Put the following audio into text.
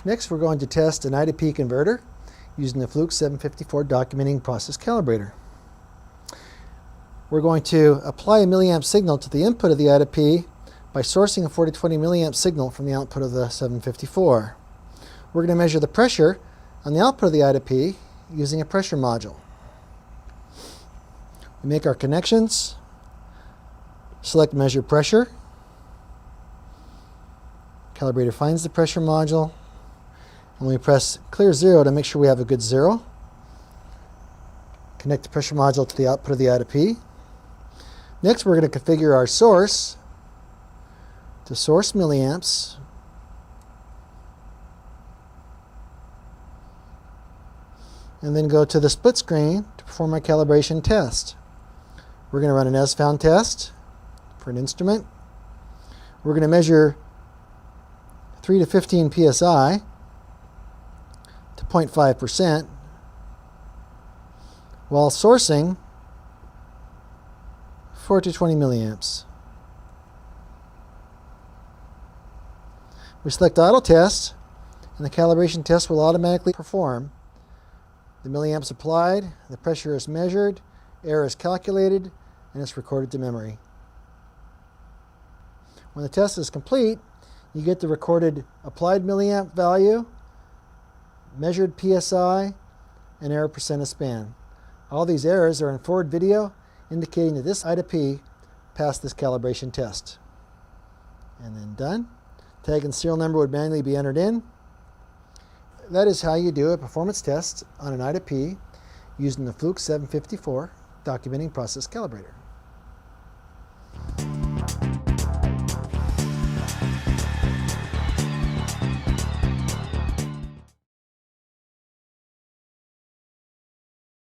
Next, we're going to test an I to P converter using the Fluke 754 documenting process calibrator. We're going to apply a milliamp signal to the input of the I to P by sourcing a 4020 milliamp signal from the output of the 754. We're going to measure the pressure on the output of the I to P using a pressure module. We make our connections, select measure pressure. Calibrator finds the pressure module, and we press clear 0 to make sure we have a good 0. Connect the pressure module to the output of the I to P. Next, we're going to configure our source to source milliamps. And then go to the split screen to perform our calibration test. We're going to run an S-found test for an instrument. We're going to measure 3 to 15 psi to 0.5% while sourcing 4 to 20 milliamps. We select idle test, and the calibration test will automatically perform. The milliamps applied, the pressure is measured, error is calculated, and it's recorded to memory. When the test is complete, you get the recorded applied milliamp value, measured PSI, and error percent of span. All these errors are in forward video, indicating that this I to P passed this calibration test. And then done. Tag and serial number would manually be entered in. That is how you do a performance test on an I to P using the Fluke 754 documenting process calibrator.